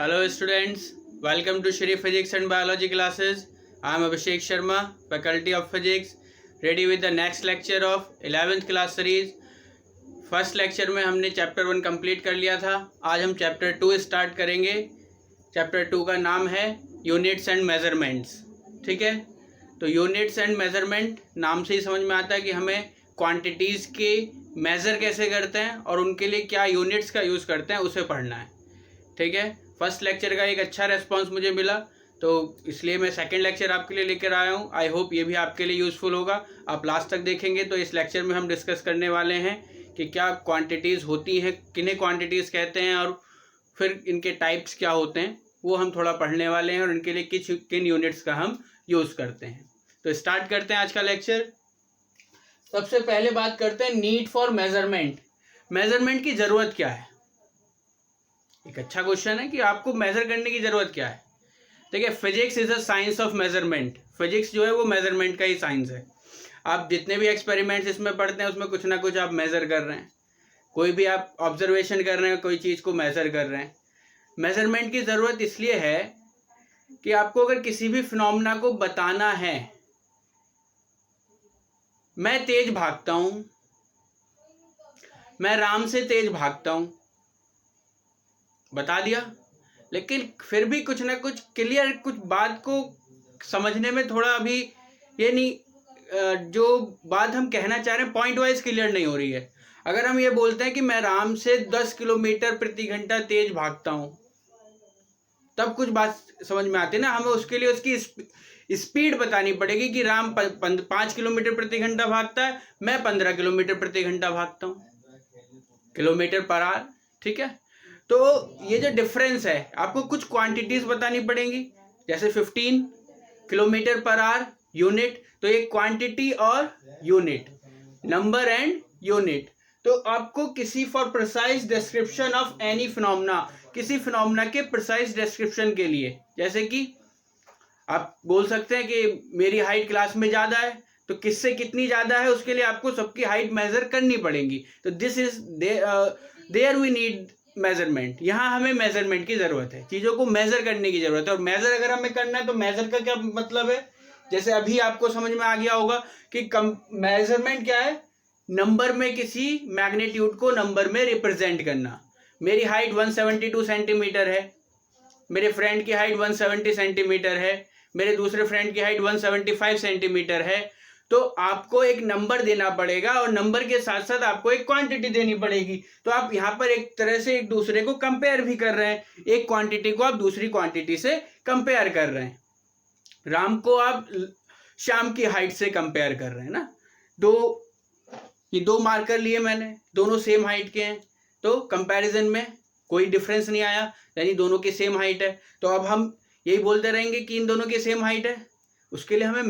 Hello students, welcome to Shri Physics and Biology classes. I am Abhishek Sharma, Faculty of Physics, ready with the next lecture of 11th class series. First lecture में हमने chapter 1 complete कर लिया था. आज हम chapter 2 start करेंगे. Chapter 2 का नाम है यूनिट्स एंड मेजरमेंट्स. ठीक है, तो यूनिट्स एंड मेजरमेंट नाम से ही समझ में आता है कि हमें क्वांटिटीज़ के मेज़र कैसे करते हैं और उनके लिए क्या यूनिट्स का यूज़ करते हैं उसे पढ़ना है. ठीक है, फर्स्ट लेक्चर का एक अच्छा रेस्पॉन्स मुझे मिला, तो इसलिए मैं सेकंड लेक्चर आपके लिए लेकर आया हूँ. आई होप ये भी आपके लिए यूज़फुल होगा. आप लास्ट तक देखेंगे तो इस लेक्चर में हम डिस्कस करने वाले हैं कि क्या क्वांटिटीज़ होती हैं, किन्हें क्वांटिटीज़ कहते हैं और फिर इनके टाइप्स क्या होते हैं, वो हम थोड़ा पढ़ने वाले हैं और इनके लिए किन यूनिट्स का हम यूज़ करते हैं. तो स्टार्ट करते हैं आज का लेक्चर. सबसे पहले बात करते हैं नीड फॉर मेजरमेंट. मेजरमेंट की ज़रूरत क्या है? एक अच्छा क्वेश्चन है कि आपको मेज़र करने की ज़रूरत क्या है. देखिए, physics is a science of measurement. Physics जो है वो मेजरमेंट का ही साइंस है. आप जितने भी एक्सपेरिमेंट्स इसमें पढ़ते हैं उसमें कुछ ना कुछ आप मेज़र कर रहे हैं. कोई भी आप ऑब्जर्वेशन कर रहे हैं, कोई चीज़ को मेज़र कर रहे हैं. मेजरमेंट की ज़रूरत इसलिए है कि आपको अगर किसी भी फिनोमेना को बताना है, मैं तेज भागता हूँ, मैं राम से तेज भागता हूँ, बता दिया, लेकिन फिर भी कुछ ना कुछ क्लियर, कुछ बात को समझने में थोड़ा अभी ये नहीं, जो बात हम कहना चाह रहे हैं पॉइंट वाइज क्लियर नहीं हो रही है. अगर हम ये बोलते हैं कि मैं राम से 10 किलोमीटर प्रति घंटा तेज भागता हूँ, तब कुछ बात समझ में आती है ना. हमें उसके लिए उसकी स्पीड बतानी पड़ेगी कि राम 5 किलोमीटर प्रति घंटा भागता है, मैं 15 किलोमीटर प्रति घंटा भागता हूँ, किलोमीटर पर आवर. ठीक है, तो ये जो डिफरेंस है, आपको कुछ क्वांटिटीज बतानी पड़ेंगी, जैसे 15 किलोमीटर पर आवर यूनिट. तो ये क्वांटिटी और यूनिट, नंबर एंड यूनिट. तो आपको किसी for precise description of any phenomena, किसी फिनोमेना के प्रिसाइज डिस्क्रिप्शन के लिए, जैसे कि आप बोल सकते हैं कि मेरी हाइट क्लास में ज़्यादा है, तो किससे कितनी ज़्यादा है उसके लिए आपको सबकी हाइट मेजर करनी पड़ेगी. तो this is there we need measurement. यहाँ हमें मेजरमेंट की ज़रूरत है, चीज़ों को मेज़र करने की ज़रूरत है. और मेज़र अगर हमें करना है तो मेज़र का क्या मतलब है, जैसे अभी आपको समझ में आ गया होगा कि मेजरमेंट क्या है, नंबर में किसी मैग्नीट्यूड को नंबर में रिप्रेजेंट करना. मेरी हाइट 172 सेंटीमीटर है, मेरे फ्रेंड की हाइट 170 सेंटीमीटर है, मेरे दूसरे फ्रेंड की हाइट 175 सेंटीमीटर है. तो आपको एक नंबर देना पड़ेगा और नंबर के साथ साथ आपको एक क्वांटिटी देनी पड़ेगी. तो आप यहाँ पर एक तरह से एक दूसरे को कंपेयर भी कर रहे हैं. एक क्वांटिटी को आप दूसरी क्वांटिटी से कंपेयर कर रहे हैं. राम को आप श्याम की हाइट से कंपेयर कर रहे हैं ना. ये दो मार्कर लिए मैंने, दोनों सेम हाइट के हैं, तो कंपैरिजन में कोई डिफरेंस नहीं आया, यानी दोनों की सेम हाइट है. तो अब हम यही बोलते रहेंगे कि इन दोनों की सेम हाइट है. उसके लिए हमें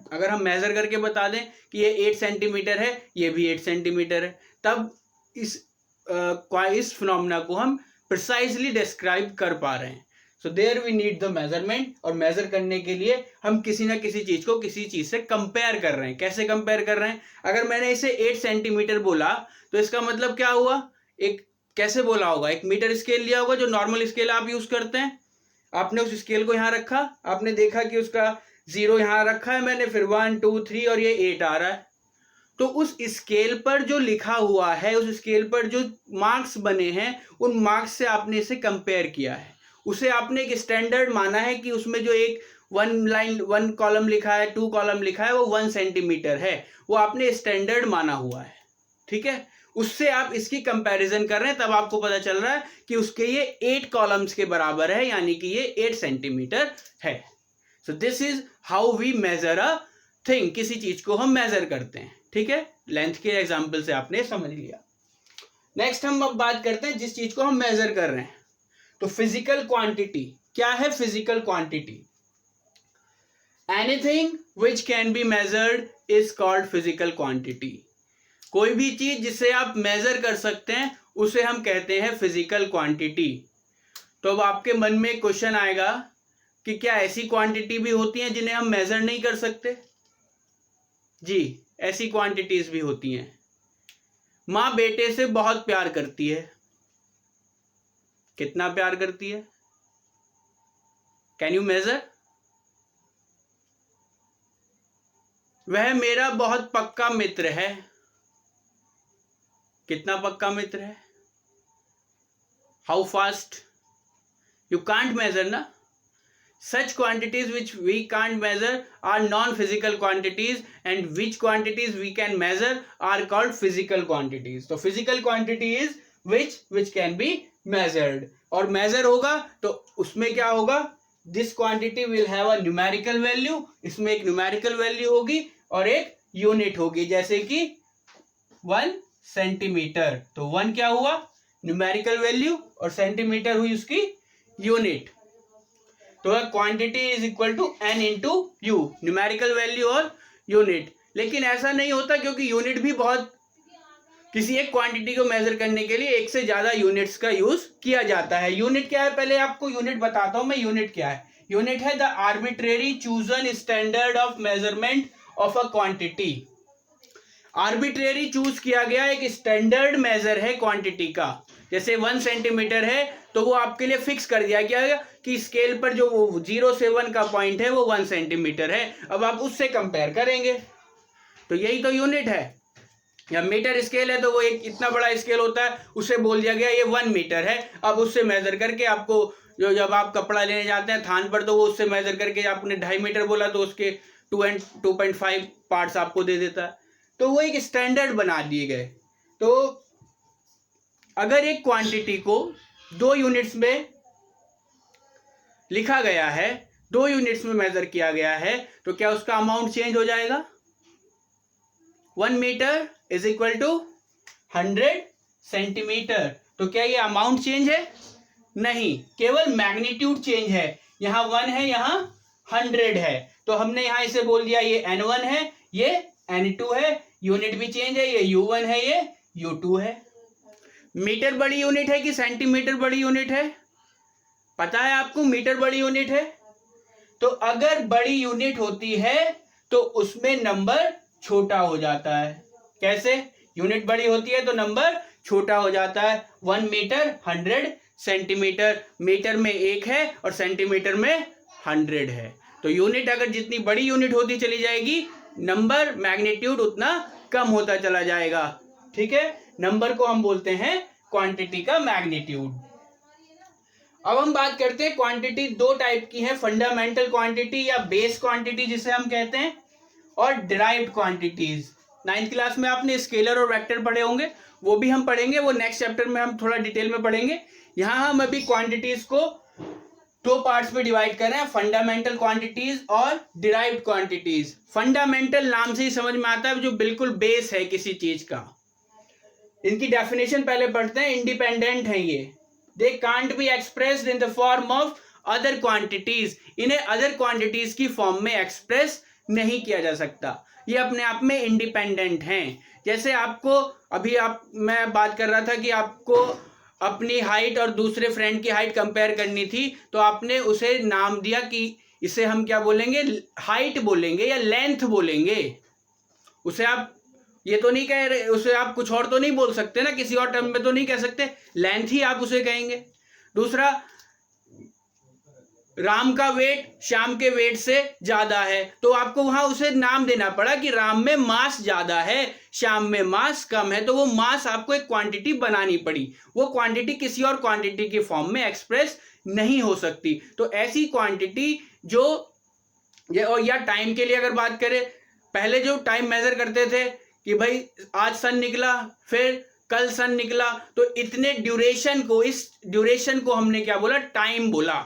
अगर हम मेज़र करके बता दें कि ये 8 सेंटीमीटर है, ये भी 8 सेंटीमीटर है, तब इस फिनोमेना को हम प्रिसाइजली डिस्क्राइब कर पा रहे हैं. So there we need the measurement. और मेज़र करने के लिए हम किसी ना किसी चीज़ को किसी चीज़ से कंपेयर कर रहे हैं. कैसे कंपेयर कर रहे हैं? अगर मैंने इसे 8 सेंटीमीटर बोला तो इसका मतलब क्या हुआ, एक कैसे बोला होगा, एक मीटर स्केल लिया होगा, जो नॉर्मल स्केल आप यूज़ करते हैं. आपने उस स्केल को यहाँ रखा, आपने देखा कि उसका 0 यहाँ रखा है मैंने, फिर 1 2 3 और ये 8 आ रहा है. तो उस स्केल पर जो लिखा हुआ है, उस स्केल पर जो मार्क्स बने हैं, उन मार्क्स से आपने इसे कंपेयर किया है. उसे आपने एक स्टैंडर्ड माना है कि उसमें जो एक 1 कॉलम लिखा है, 2 कॉलम लिखा है, वो 1 सेंटीमीटर है. वो आपने स्टैंडर्ड माना हुआ है. ठीक है, उससे आप इसकी कंपैरिजन कर रहे हैं, तब आपको पता चल रहा है कि उसके ये 8 कॉलम्स के बराबर है, यानी कि ये 8 सेंटीमीटर है. So this is how we measure a thing. किसी चीज को हम मेजर करते हैं. ठीक है, लेंथ के एग्जांपल से आपने समझ लिया. नेक्स्ट हम अब बात करते हैं जिस चीज को हम मेजर कर रहे हैं. तो फिजिकल क्वांटिटी क्या है? Physical quantity, anything which can be measured is called physical quantity. कोई भी चीज जिसे आप मेजर कर सकते हैं उसे हम कहते हैं फिजिकल क्वांटिटी. तो अब आपके मन में क्वेश्चन आएगा कि क्या ऐसी क्वांटिटी भी होती हैं जिन्हें हम मेजर नहीं कर सकते? जी, ऐसी क्वांटिटीज भी होती हैं. माँ बेटे से बहुत प्यार करती है. कितना प्यार करती है? Can you measure? वह मेरा बहुत पक्का मित्र है। कितना पक्का मित्र है? How fast? You can't measure ना. Such quantities which we can't measure are non-physical quantities, and which quantities we can measure are called physical quantities. So physical quantity is which can be measured. और measure होगा तो उसमें क्या होगा? This quantity will have a numerical value. इसमें एक numerical value होगी और एक unit होगी, जैसे कि 1 सेंटीमीटर. तो 1 क्या हुआ? numerical value और सेंटीमीटर हुई उसकी यूनिट. तो quantity is equal to n into u, numerical value और यूनिट. लेकिन ऐसा नहीं होता, क्योंकि यूनिट भी बहुत, किसी एक क्वांटिटी को मेजर करने के लिए एक से ज्यादा यूनिट्स का यूज किया जाता है. यूनिट क्या है? पहले आपको यूनिट बताता हूं मैं. यूनिट क्या है? यूनिट है the arbitrary chosen standard of measurement of a quantity. Arbitrary choose किया गया एक स्टैंडर्ड मेजर है क्वांटिटी का. जैसे 1 सेंटीमीटर है तो वो आपके लिए फिक्स कर दिया गया कि स्केल पर जो वो 0 से 1 का पॉइंट है वो 1 सेंटीमीटर है. अब आप उससे कंपेयर करेंगे, तो यही तो यूनिट है. या मीटर स्केल है तो वो एक इतना बड़ा स्केल होता है, उसे बोल दिया गया ये 1 मीटर है. अब उससे मेजर करके आपको, जो जब आप कपड़ा लेने जाते हैं थान पर, तो वो उससे मेजर करके, आपने 2.5 मीटर बोला तो उसके 2.5 पार्ट्स आपको दे देता है. तो वो एक स्टैंडर्ड बना दिए गए. तो अगर एक क्वांटिटी को 2 यूनिट्स में लिखा गया है, 2 यूनिट्स में मेजर किया गया है, तो क्या उसका अमाउंट चेंज हो जाएगा? 1 metre is equal to 100 centimetre. तो क्या ये अमाउंट चेंज है? नहीं, केवल मैग्नीट्यूड चेंज है. यहां 1 है, यहां 100 है. तो हमने यहां इसे बोल दिया ये n1 है, ये n2 है. यूनिट भी चेंज है, ये u1 है, ये u2 है. मीटर बड़ी यूनिट है कि सेंटीमीटर बड़ी यूनिट है? पता है आपको मीटर बड़ी यूनिट है. तो अगर बड़ी यूनिट होती है तो उसमें नंबर छोटा हो जाता है. कैसे? यूनिट बड़ी होती है तो नंबर छोटा हो जाता है. 1 मीटर 100 सेंटीमीटर, मीटर में 1 है और सेंटीमीटर में 100 है. तो यूनिट अगर जितनी बड़ी यूनिट होती चली जाएगी, नंबर मैग्नीट्यूड उतना कम होता चला जाएगा. ठीक है, नंबर को हम बोलते हैं क्वांटिटी का मैग्नीट्यूड. अब हम बात करते हैं, क्वांटिटी 2 टाइप की है, फंडामेंटल क्वांटिटी या बेस क्वांटिटी जिसे हम कहते हैं, और डिराइव्ड क्वांटिटीज. 9th क्लास में आपने स्केलर और वेक्टर पढ़े होंगे, वो भी हम पढ़ेंगे, वो नेक्स्ट चैप्टर में हम थोड़ा डिटेल में पढ़ेंगे. यहाँ हम अभी क्वांटिटीज को 2 पार्ट्स में डिवाइड कर रहे हैं, फंडामेंटल क्वांटिटीज और डिराइव्ड क्वांटिटीज. फंडामेंटल नाम से ही समझ में आता है, जो बिल्कुल बेस है किसी चीज का. इनकी डेफिनेशन पहले पढ़ते हैं. इंडिपेंडेंट है ये. They can't be expressed in the form of other quantities. इन्हें अदर क्वांटिटीज की फॉर्म में एक्सप्रेस नहीं किया जा सकता. ये अपने आप में इंडिपेंडेंट हैं. जैसे आपको अभी मैं बात कर रहा था कि आपको अपनी हाइट और दूसरे फ्रेंड की हाइट कंपेयर करनी थी, तो आपने उसे नाम दिया कि इसे हम क्या बोलेंगे? हाइट बोलेंगे या लेंथ बोलेंगे. उसे आप ये तो नहीं कह रहे, उसे आप कुछ और तो नहीं बोल सकते ना, किसी और टर्म में तो नहीं कह सकते, लेंथ ही आप उसे कहेंगे. दूसरा, राम का वेट श्याम के वेट से ज्यादा है, तो आपको वहां उसे नाम देना पड़ा कि राम में मास ज्यादा है, श्याम में मास कम है. तो वो मास आपको एक क्वांटिटी बनानी पड़ी. वो क्वांटिटी किसी और क्वांटिटी की फॉर्म में एक्सप्रेस नहीं हो सकती. तो ऐसी क्वांटिटी जो, या टाइम के लिए अगर बात करें, पहले जो टाइम मेजर करते थे कि भाई आज सन निकला, फिर कल सन निकला, तो इतने ड्यूरेशन को, इस ड्यूरेशन को हमने क्या बोला? टाइम बोला.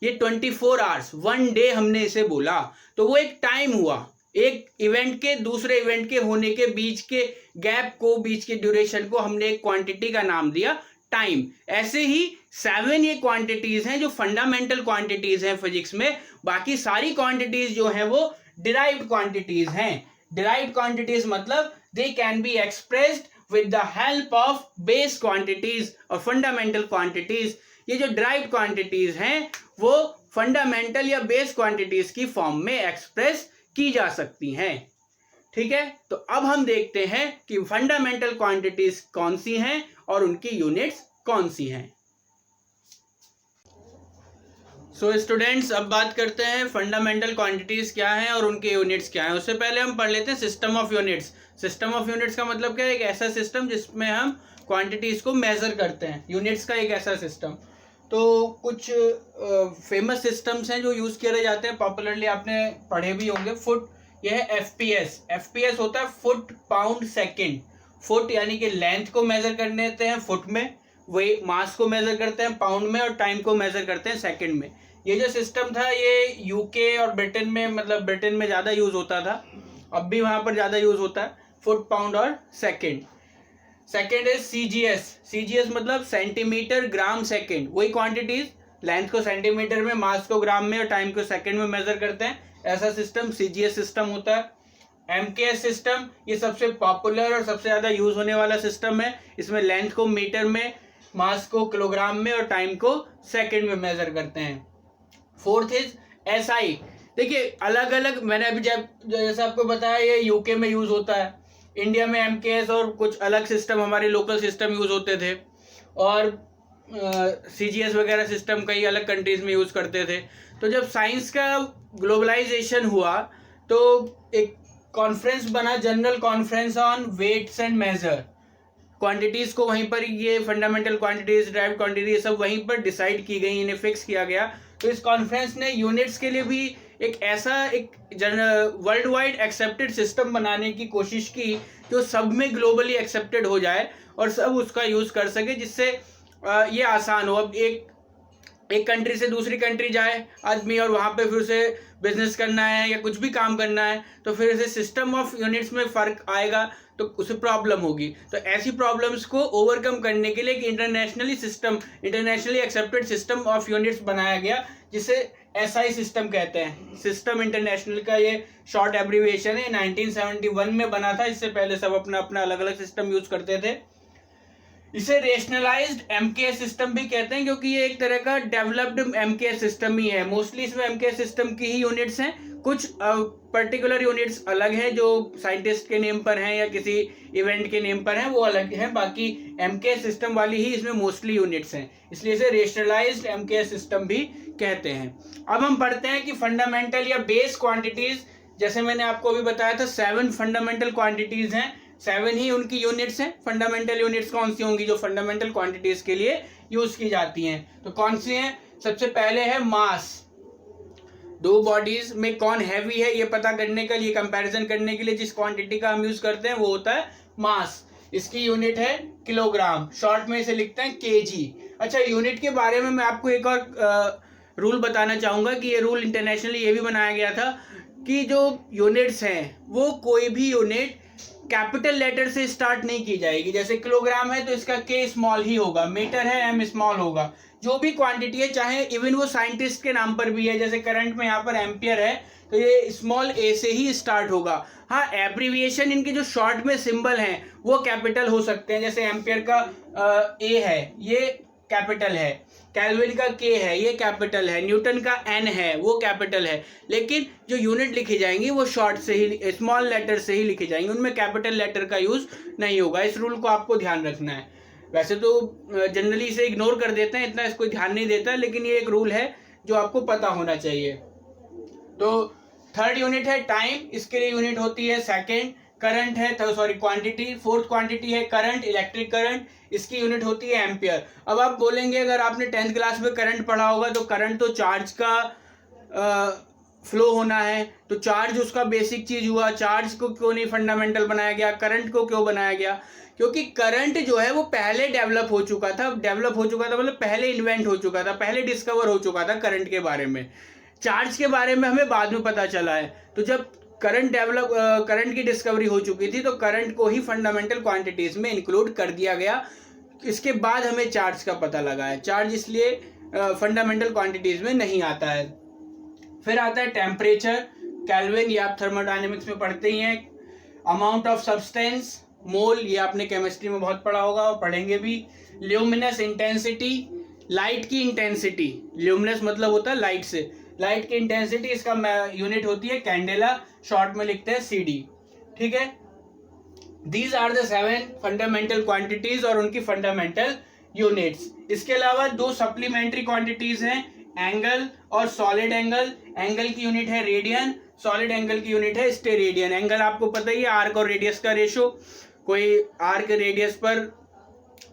ये 24 आवर्स, 1 डे हमने इसे बोला. तो वो एक टाइम हुआ. एक इवेंट के दूसरे इवेंट के होने के बीच के गैप को, बीच के ड्यूरेशन को हमने एक क्वांटिटी का नाम दिया टाइम. ऐसे ही 7 ये क्वांटिटीज हैं जो फंडामेंटल क्वांटिटीज हैं फिजिक्स में. बाकी सारी क्वांटिटीज जो हैं वो डिराइव्ड क्वांटिटीज हैं. डिराइव्ड क्वांटिटीज मतलब they can be expressed with the help of base quantities और फंडामेंटल क्वांटिटीज. ये जो डिराइव्ड क्वांटिटीज हैं वो फंडामेंटल या बेस क्वांटिटीज की फॉर्म में एक्सप्रेस की जा सकती हैं. ठीक है, तो अब हम देखते हैं कि फंडामेंटल क्वांटिटीज कौन सी हैं और उनकी यूनिट्स कौन सी हैं. सो स्टूडेंट्स, अब बात करते हैं फंडामेंटल क्वांटिटीज़ क्या हैं और उनके यूनिट्स क्या हैं। उससे पहले हम पढ़ लेते हैं system of units. System of units का मतलब क्या है? एक ऐसा सिस्टम जिसमें हम क्वांटिटीज़ को मेज़र करते हैं। यूनिट्स का एक ऐसा सिस्टम। तो कुछ फेमस सिस्टम्स हैं जो यूज़ किए जाते हैं, पॉपुलरली आपने पढ़े भी होंगे। फुट, यह है एफपीएस। एफपीएस होता है फुट पाउंड सेकेंड। फुट यानी कि लेंथ को मेज़र करने देते हैं फुट में, वही मास को मेज़र करते हैं पाउंड में, और टाइम को मेज़र करते हैं सेकेंड में। ये जो सिस्टम था ये यूके और ब्रिटेन में, मतलब ब्रिटेन में ज़्यादा यूज़ होता था, अब भी वहाँ पर ज़्यादा यूज़ होता है, फुट पाउंड और सेकेंड। सेकेंड है सीजीएस। सीजीएस मतलब सेंटीमीटर ग्राम सेकेंड। वही क्वांटिटीज, लेंथ को सेंटीमीटर में, मास को ग्राम में और टाइम को सेकेंड में मेजर करते हैं, ऐसा सिस्टम सीजीएस सिस्टम होता है। एमकेएस सिस्टम ये सबसे पॉपुलर और सबसे ज़्यादा यूज होने वाला सिस्टम है। इसमें लेंथ को मीटर में, मास को किलोग्राम में और टाइम को सेकेंड में मेजर करते हैं। Fourth is SI. देखिए अलग अलग, मैंने अभी जैसे आपको बताया ये यूके में यूज होता है, इंडिया में एमकेएस और कुछ अलग सिस्टम, हमारे लोकल सिस्टम यूज होते थे, और सीजीएस वगैरह सिस्टम कई अलग कंट्रीज में यूज करते थे। तो जब साइंस का ग्लोबलाइजेशन हुआ तो एक कॉन्फ्रेंस बना, general conference on weights and measure. Quantities को वहीं पर, ये फंडामेंटल क्वांटिटीज, ड्राइव क्वांटिटी, सब वहीं पर डिसाइड की गई, इन्हें फिक्स किया गया। तो इस कॉन्फ्रेंस ने यूनिट्स के लिए भी एक ऐसा एक वर्ल्ड वाइड एक्सेप्टेड सिस्टम बनाने की कोशिश की जो सब में ग्लोबली एक्सेप्टेड हो जाए और सब उसका यूज कर सके, जिससे ये आसान हो। अब एक कंट्री से दूसरी कंट्री जाए आदमी और वहाँ पे फिर उसे बिजनेस करना है या कुछ भी काम करना है, तो फिर इसे सिस्टम ऑफ यूनिट्स में फ़र्क आएगा तो उसे प्रॉब्लम होगी। तो ऐसी प्रॉब्लम्स को ओवरकम करने के लिए एक internationally accepted system of units बनाया गया, जिसे एसआई सिस्टम कहते हैं। सिस्टम इंटरनेशनल का ये शॉर्ट एब्रीविएशन है, 1971 में बना था। इससे पहले सब अपना अपना अलग अलग सिस्टम यूज करते थे। इसे रेशनलाइज्ड एमकेएस सिस्टम भी कहते हैं, क्योंकि ये एक तरह का डेवलप्ड एमकेएस सिस्टम ही है। मोस्टली इसमें एमकेएस सिस्टम की ही यूनिट्स हैं, कुछ पर्टिकुलर यूनिट्स अलग हैं जो साइंटिस्ट के नेम पर हैं या किसी इवेंट के नेम पर हैं, वो अलग हैं। बाकी एमकेएस सिस्टम वाली ही इसमें मोस्टली यूनिट्स हैं, इसलिए इसे रेशनलाइज्ड एमकेएस सिस्टम भी कहते हैं। अब हम पढ़ते हैं कि फंडामेंटल या बेस क्वांटिटीज, जैसे मैंने आपको अभी बताया था 7 फंडामेंटल क्वांटिटीज हैं, 7 ही उनकी यूनिट्स हैं। फंडामेंटल यूनिट्स कौन सी होंगी जो फंडामेंटल क्वांटिटीज के लिए यूज की जाती हैं? तो कौन सी हैं? सबसे पहले है मास। दो बॉडीज में कौन हैवी है ये पता करने के लिए, कंपैरिजन करने के लिए जिस क्वांटिटी का हम यूज करते हैं वो होता है मास। इसकी यूनिट है किलोग्राम, शॉर्ट में इसे लिखते हैं केजी। अच्छा, यूनिट के बारे में मैं आपको एक और रूल बताना चाहूँगा कि ये रूल इंटरनेशनली ये भी बनाया गया था कि जो यूनिट्स हैं वो कोई भी यूनिट कैपिटल लेटर से स्टार्ट नहीं की जाएगी। जैसे किलोग्राम है तो इसका के स्मॉल ही होगा, मीटर है एम स्मॉल होगा। जो भी क्वांटिटी है, चाहे इवन वो साइंटिस्ट के नाम पर भी है, जैसे करंट में यहाँ पर एम्पियर है तो ये स्मॉल ए से ही स्टार्ट होगा। हाँ, एब्रीविएशन इनके जो शॉर्ट में सिंबल हैं वो कैपिटल हो सकते हैं, जैसे एम्पियर का ए है ये कैपिटल है, केल्विन का के है ये कैपिटल है, न्यूटन का एन है वो कैपिटल है। लेकिन जो यूनिट लिखी जाएंगी वो शॉर्ट से ही, स्मॉल लेटर से ही लिखी जाएंगी, उनमें कैपिटल लेटर का यूज नहीं होगा। इस रूल को आपको ध्यान रखना है। वैसे तो जनरली इसे इग्नोर कर देते हैं, इतना इसको ध्यान नहीं देता, लेकिन ये एक रूल है जो आपको पता होना चाहिए। तो थर्ड यूनिट है टाइम, इसके लिए यूनिट होती है सेकेंड। करंट है, क्वांटिटी, फोर्थ क्वांटिटी है करंट, इलेक्ट्रिक करंट, इसकी यूनिट होती है एम्पियर। अब आप बोलेंगे अगर आपने 10th क्लास में करंट पढ़ा होगा तो करंट तो चार्ज का फ्लो होना है, तो चार्ज उसका बेसिक चीज हुआ, चार्ज को क्यों नहीं फंडामेंटल बनाया गया, करंट को क्यों बनाया गया? क्योंकि करंट जो है वो पहले डेवलप हो चुका था मतलब पहले इन्वेंट हो चुका था, पहले डिस्कवर हो चुका था करंट के बारे में। चार्ज के बारे में हमें बाद में पता चला है। तो जब करंट की डिस्कवरी हो चुकी थी तो करंट को ही फंडामेंटल क्वांटिटीज में इंक्लूड कर दिया गया। इसके बाद हमें चार्ज का पता लगा है, चार्ज इसलिए फंडामेंटल क्वांटिटीज में नहीं आता है। फिर आता है टेम्परेचर, केल्विन, ये आप थर्मोडायनेमिक्स में पढ़ते ही हैं। अमाउंट ऑफ सब्सटेंस, मोल, ये आपने केमिस्ट्री में बहुत पढ़ा होगा और पढ़ेंगे भी। ल्यूमिनस इंटेंसिटी, लाइट की इंटेंसिटी, ल्यूमिनस मतलब होता है लाइट से, लाइट की इंटेंसिटी, इसका यूनिट होती है कैंडेला, शॉर्ट में लिखते हैं सीडी। ठीक है, these are the 7 fundamental quantities और उनकी फंडामेंटल यूनिट्स। इसके अलावा 2 सप्लीमेंट्री क्वांटिटीज हैं, एंगल और सॉलिड एंगल, एंगल की यूनिट है रेडियन, सॉलिड एंगल की यूनिट है स्टेरेडियन। एंगल आपको पता ही है, आर्क और रेडियस का रेशो, कोई आर्क रेडियस पर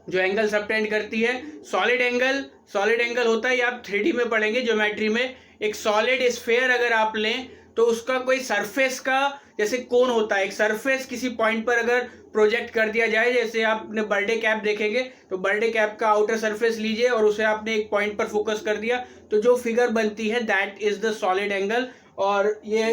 जो एंगल सबटेंड करती है। सॉलिड एंगल होता है, ये आप 3D में पढ़ेंगे ज्योमेट्री में। एक सॉलिड स्फेयर अगर आप लें तो उसका कोई सरफेस का, जैसे कोन होता है, एक सरफेस किसी पॉइंट पर अगर प्रोजेक्ट कर दिया जाए, जैसे आपने बर्थडे कैप देखेंगे तो बर्थडे कैप का आउटर सरफेस लीजिए और उसे आपने एक पॉइंट पर फोकस कर दिया, तो जो फिगर बनती है that is the solid angle. और ये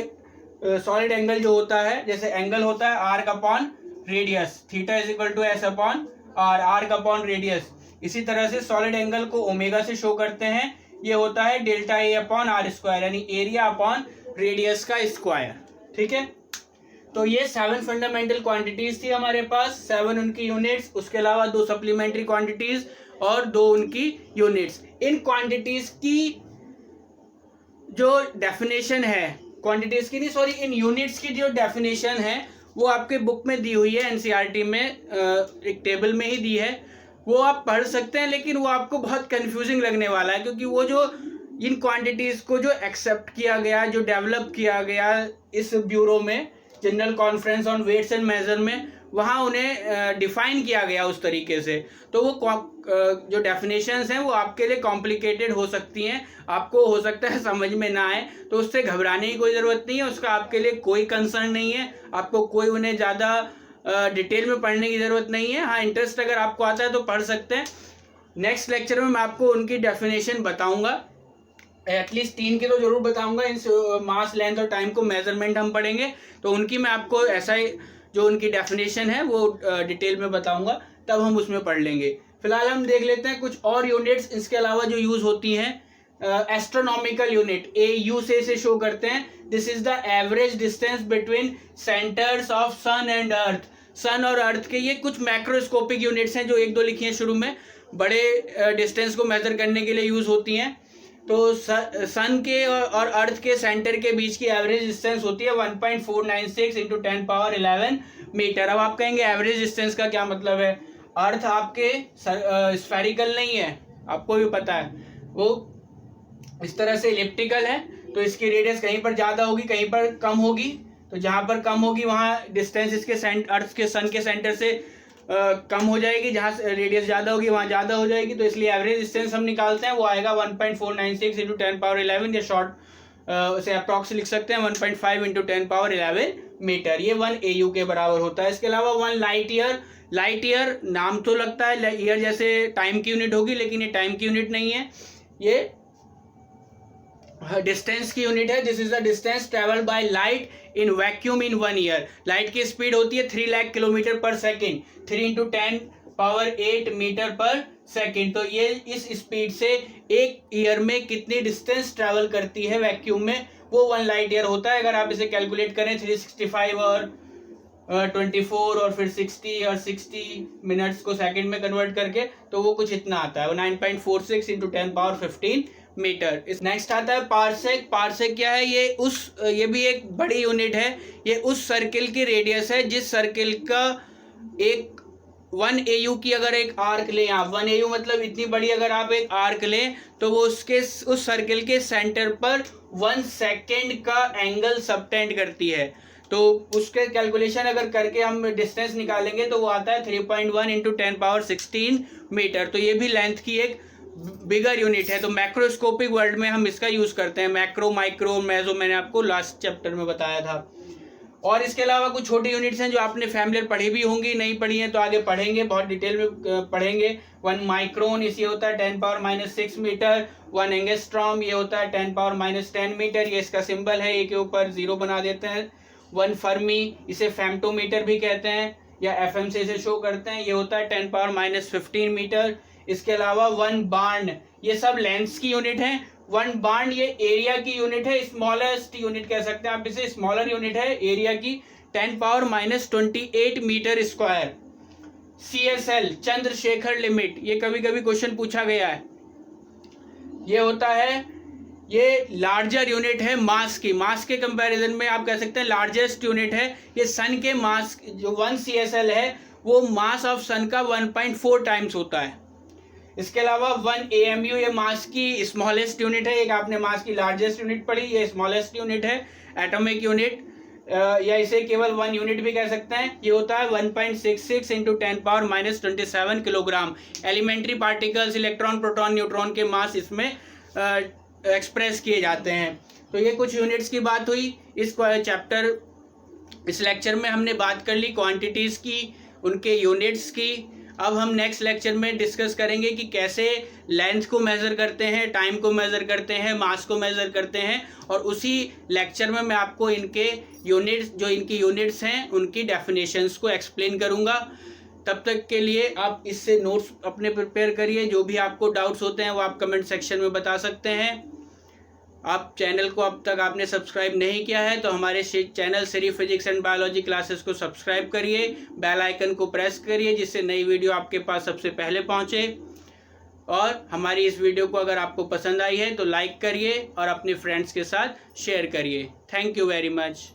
सॉलिड एंगल जो होता है, जैसे एंगल होता है arc upon radius, theta is equal to s upon r, arc upon radius. इसी तरह से सॉलिड एंगल को ओमेगा से शो करते हैं, ये होता है delta a upon r square, यानी एरिया अपॉन रेडियस का स्क्वायर। ठीक है, तो ये 7 फंडामेंटल क्वांटिटीज थी हमारे पास, 7 उनकी यूनिट्स, उसके अलावा 2 सप्लीमेंट्री क्वांटिटीज और 2 उनकी यूनिट्स। इन क्वांटिटीज की जो डेफिनेशन है, क्वांटिटीज की नहीं सॉरी, इन यूनिट्स की जो डेफिनेशन है वो आपके बुक में दी हुई है, एनसीईआरटी में एक टेबल में ही दी है, वो आप पढ़ सकते हैं। लेकिन वो आपको बहुत कंफ्यूजिंग लगने वाला है, क्योंकि वो जो इन क्वांटिटीज़ को जो एक्सेप्ट किया गया, जो डेवलप किया गया इस ब्यूरो में, general conference on weights and measure में, वहाँ उन्हें डिफाइन किया गया उस तरीके से। तो वो जो डेफिनेशंस हैं वो आपके लिए कॉम्प्लिकेटेड हो सकती हैं, आपको हो सकता है समझ में ना आए, तो उससे घबराने की कोई ज़रूरत नहीं है, उसका आपके लिए कोई कंसर्न नहीं है, आपको कोई उन्हें ज़्यादा डिटेल में पढ़ने की ज़रूरत नहीं है। हाँ, इंटरेस्ट अगर आपको आता है तो पढ़ सकते हैं। नेक्स्ट लेक्चर में मैं आपको उनकी डेफिनेशन बताऊँगा, एटलीस्ट 3 की तो जरूर बताऊँगा। इन मास, लेंथ और टाइम को मेजरमेंट हम पढ़ेंगे, तो उनकी मैं आपको ऐसा ही जो उनकी डेफिनेशन है वो डिटेल में बताऊंगा, तब हम उसमें पढ़ लेंगे। फिलहाल हम देख लेते हैं कुछ और यूनिट्स इसके अलावा जो यूज होती हैं। एस्ट्रोनॉमिकल यूनिट, AU से इसे शो करते हैं। This is the average distance between centres of sun and earth. Sun और अर्थ के ये कुछ मैक्रोस्कोपिक यूनिट्स हैं जो 1-2 लिखी हैं शुरू में, बड़े डिस्टेंस को मेजर करने के लिए यूज होती हैं। तो सन के और अर्थ के सेंटर के बीच की एवरेज डिस्टेंस होती है 1.496 इंटू 10 पावर 11 मीटर। अब आप कहेंगे एवरेज डिस्टेंस का क्या मतलब है? अर्थ आपके स्फेरिकल नहीं है, आपको भी पता है, वो इस तरह से इलिप्टिकल है, तो इसकी रेडियस कहीं पर ज़्यादा होगी, कहीं पर कम होगी। तो जहाँ पर कम होगी वहाँ डिस्टेंस इसके अर्थ के सन के सेंटर से कम हो जाएगी, जहाँ रेडियस ज़्यादा होगी वहाँ ज़्यादा हो जाएगी। तो इसलिए एवरेज डिस्टेंस हम निकालते हैं, वो आएगा 1.496 इंटू 10 पावर 11, या शॉर्ट उसे अप्रॉक्स लिख सकते हैं 1.5 इंटू 10 पावर 11 मीटर। ये 1 AU के बराबर होता है। इसके अलावा 1 लाइट ईयर। लाइट ईयर नाम तो लगता है ईयर जैसे टाइम की यूनिट होगी, लेकिन ये टाइम की यूनिट नहीं है, ये डिस्टेंस की यूनिट है। This is the distance travel by light in vacuum in 1 year. Light की स्पीड होती है 3 लाख किलोमीटर पर सेकेंड, 3 इंटू 10 पावर 8 मीटर पर सेकेंड। तो ये इस स्पीड से एक ईयर में कितनी डिस्टेंस ट्रेवल करती है वैक्यूम में, वो 1 लाइट ईयर होता है। अगर आप इसे कैलकुलेट करें 365 और 24 और फिर 60 और 60 मिनट्स को सेकेंड में कन्वर्ट करके, तो वो कुछ इतना आता है, वो 9.46 इंटू 10 पावर 15 मीटर। इस नेक्स्ट आता है पार्सेक। पार्सेक क्या है? ये भी एक बड़ी यूनिट है। ये उस सर्किल की रेडियस है जिस सर्किल का एक 1 AU की अगर एक आर्क लें आप, 1 AU मतलब इतनी बड़ी अगर आप एक आर्क लें, तो वो उस सर्किल के सेंटर पर 1 सेकेंड का एंगल सबटेंड करती है। तो उसके कैलकुलेशन अगर करके हम डिस्टेंस निकालेंगे तो वो आता है 3.1 इंटू 10 पावर 16 मीटर। तो ये भी लेंथ की एक बिगर यूनिट है। तो मैक्रोस्कोपिक वर्ल्ड में हम इसका यूज करते हैं। मैक्रो, माइक्रो, मेसो मैंने आपको लास्ट चैप्टर में बताया था। और इसके अलावा कुछ छोटी यूनिट्स हैं जो आपने फैमिलियर पढ़ी भी होंगी, नहीं पढ़ी हैं तो आगे पढ़ेंगे, बहुत डिटेल में पढ़ेंगे। 1 माइक्रोन, इसे होता है 10 पावर -6 मीटर। 1 एंगस्ट्रॉम, ये होता है 10 पावर -10 मीटर। ये इसका सिंबल है, ये के ऊपर 0 बना देते हैं। 1 फर्मी, इसे फेम्टोमीटर भी कहते हैं या FM से इसे शो करते हैं, ये होता है 10 पावर -15 मीटर। इसके अलावा 1 बार्न, ये सब लेंथ्स की यूनिट है। 1 बार्न ये एरिया की यूनिट है, स्मॉलेस्ट यूनिट कह सकते हैं आप इसे, स्मॉलर यूनिट है एरिया की, 10 power -28 metre square. CSL, Chandrasekhar limit, ये कभी कभी क्वेश्चन पूछा गया है। ये होता है, ये लार्जर यूनिट है मास की, मास के कंपैरिजन में आप कह सकते हैं लार्जेस्ट यूनिट है। ये सन के मास, जो 1 CSL है वो मास ऑफ सन का 1.4 टाइम्स होता है। इसके अलावा 1 AMU ये मास की स्मॉलेस्ट यूनिट है, एक आपने मास की लार्जेस्ट यूनिट पढ़ी, ये स्मॉलेस्ट यूनिट है एटॉमिक यूनिट, या इसे केवल 1 यूनिट भी कह सकते हैं। ये होता है 1.66 into 10⁻⁻27 kilogram. Elementary particles electron proton neutron के मास इसमें एक्सप्रेस किए जाते हैं। तो ये कुछ यूनिट्स की बात हुई। इस लेक्चर में हमने बात कर ली क्वांटिटीज़ की, उनके यूनिट्स की। अब हम नेक्स्ट लेक्चर में डिस्कस करेंगे कि कैसे लेंथ को मेज़र करते हैं, टाइम को मेज़र करते हैं, मास को मेज़र करते हैं, और उसी लेक्चर में मैं आपको इनके यूनिट्स, जो इनकी यूनिट्स हैं, उनकी डेफिनेशंस को एक्सप्लेन करूंगा। तब तक के लिए आप इससे नोट्स अपने प्रिपेयर करिए। जो भी आपको डाउट्स होते हैं वो आप कमेंट सेक्शन में बता सकते हैं। आप चैनल को अब तक आपने सब्सक्राइब नहीं किया है तो हमारे channel Shri physics and biology classes को सब्सक्राइब करिए, बेल आइकन को प्रेस करिए जिससे नई वीडियो आपके पास सबसे पहले पहुंचे। और हमारी इस वीडियो को अगर आपको पसंद आई है तो लाइक करिए और अपने फ्रेंड्स के साथ शेयर करिए। Thank you very much.